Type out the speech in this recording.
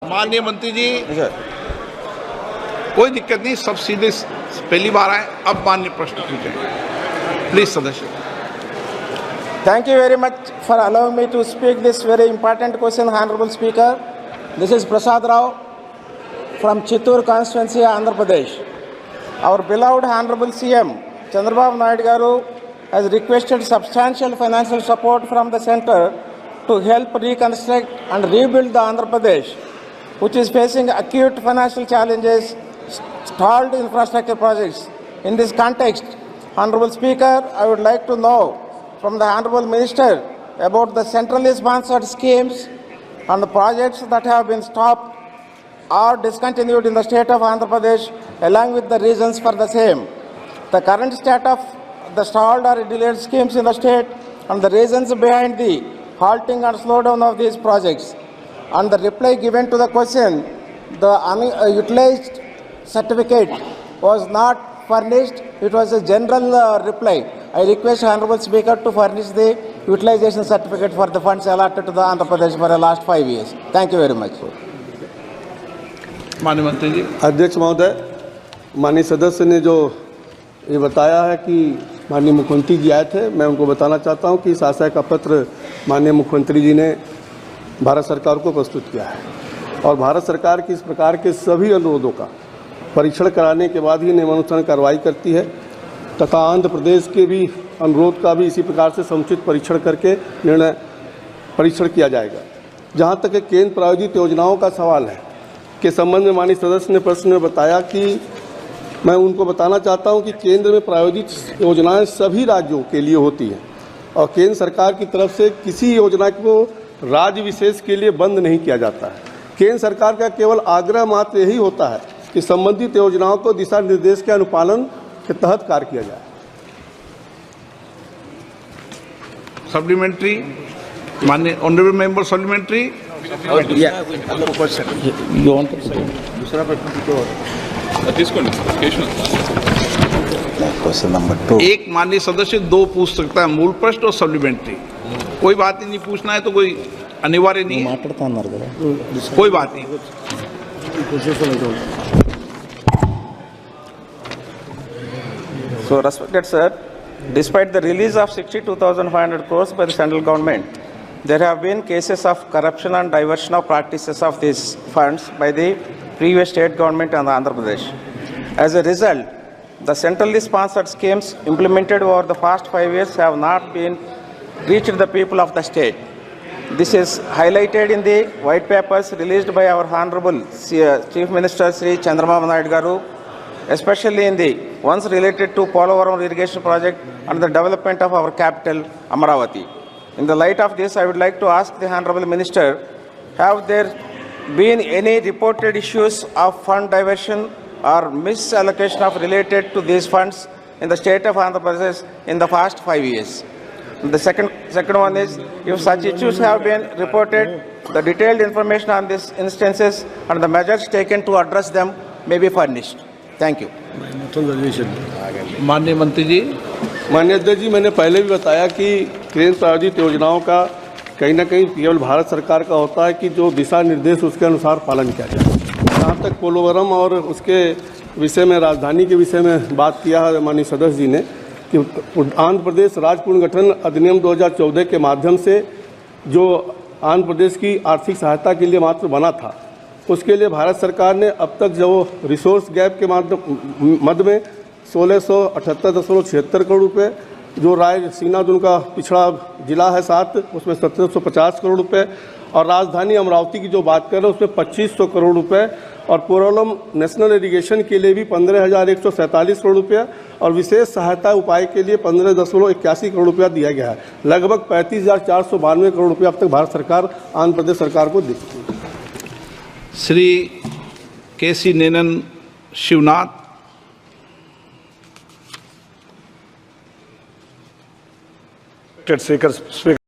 माननीय मंत्री जी, कोई दिक्कत नहीं, सब सीधे पहली बार आए। अब माननीय प्रश्न पूछें प्लीज सदस्य। Thank you very much for allowing me to speak this very important question, Honorable Speaker. This is Prasad Rao from Chittoor constituency, Andhra Pradesh. Our beloved Honorable CM Chandrababu Naidu Garu has requested substantial financial support from the centre to help reconstruct and rebuild the Andhra Pradesh, which is facing acute financial challenges, stalled infrastructure projects. In this context, Honorable Speaker, I would like to know from the Honorable Minister about the centrally sponsored schemes and the projects that have been stopped or discontinued in the state of Andhra Pradesh, along with the reasons for the same. The current state of the stalled or delayed schemes in the state and the reasons behind the halting and slowdown of these projects. And the reply given to the question, the unutilized certificate was not furnished. It was a general reply. I request Honorable Speaker to furnish the utilization certificate for the funds allotted to the Andhra Pradesh for the last 5 years. Thank you very much. माननीय मंत्री जी। अध्यक्ष महोदय, माननीय सदस्य ने जो ये बताया है कि माननीय मुख्यमंत्री जी आए थे, मैं उनको बताना चाहता हूं कि इस आशय का पत्र माननीय मुख्यमंत्री जी ने भारत सरकार को प्रस्तुत किया है और भारत सरकार की इस प्रकार के सभी अनुरोधों का परीक्षण कराने के बाद ही नियमानुसार कार्रवाई करती है तथा आंध्र प्रदेश के भी अनुरोध का भी इसी प्रकार से समुचित परीक्षण करके निर्णय परीक्षण किया जाएगा। जहां तक केंद्र प्रायोजित योजनाओं का सवाल है के संबंध में माननीय सदस्य ने प्रश्न में बताया कि मैं उनको बताना चाहता हूं कि केंद्र में प्रायोजित योजनाएं सभी राज्यों के लिए होती हैं और केंद्र सरकार की तरफ से किसी योजना को राज्य विशेष के लिए बंद नहीं किया जाता है। केंद्र सरकार का केवल आग्रह मात्र यही होता है कि संबंधित योजनाओं को दिशा निर्देश के अनुपालन के तहत कार्य किया जाए। सप्लीमेंट्री, माननीय honourable member supplementary. Question number 2। एक माननीय सदस्य दो पूछ सकता है, मूल प्रश्न और सप्लीमेंट्री। कोई बात नहीं, पूछना है तो कोई अनिवार्य नहीं है, कोई बात नहीं। So, respected sir, despite the release of 62,500 crores by the central government, there have been cases of corruption and diversion of practices of these funds by the previous state government and Andhra Pradesh. As a result, the centrally sponsored schemes implemented over the past 5 years have not been reached the people of the state. This is highlighted in the white papers released by our Honorable Chief Minister Sri Chandrababu Naidu Garu, especially in the ones related to Polavaram irrigation project and the development of our capital, Amaravati. In the light of this, I would like to ask the Honorable Minister, have there been any reported issues of fund diversion or misallocation of related to these funds in the state of Andhra Pradesh in the past 5 years? The second one is, if such issues have been reported, the detailed information on these instances and the measures taken to address them may be furnished. Thank you. माननीय मंत्री जी। माननीय अध्यक्ष जी, मैंने पहले भी बताया कि केंद्र प्रायोजित योजनाओं का कहीं ना कहीं केवल भारत सरकार का होता है कि जो दिशा निर्देश उसके अनुसार पालन किया जाए। जहाँ तक पोलोवरम और उसके विषय में, राजधानी के विषय में बात किया है माननीय सदस्य जी ने कि आंध्र प्रदेश राज्य पुनर्गठन अधिनियम 2014 के माध्यम से जो आंध्र प्रदेश की आर्थिक सहायता के लिए मात्र बना था, उसके लिए भारत सरकार ने अब तक जो रिसोर्स गैप के मध्य में 1678.76 करोड़ रुपए, जो रायसीना जो उनका पिछड़ा जिला है 7, उसमें 1750 करोड़ रुपए, और राजधानी अमरावती की जो बात कर रहे हैं उसमें 2500 करोड़ रुपए, और पोलोवरम नेशनल इरिगेशन के लिए भी 15,147 करोड़ रुपया और विशेष सहायता उपाय के लिए 15.81 करोड़ रुपया दिया गया है। लगभग 35,492 करोड़ रुपया अब तक भारत सरकार आंध्र प्रदेश सरकार को दी। श्री के.सी. नेनन शिवनाथ। Speaker,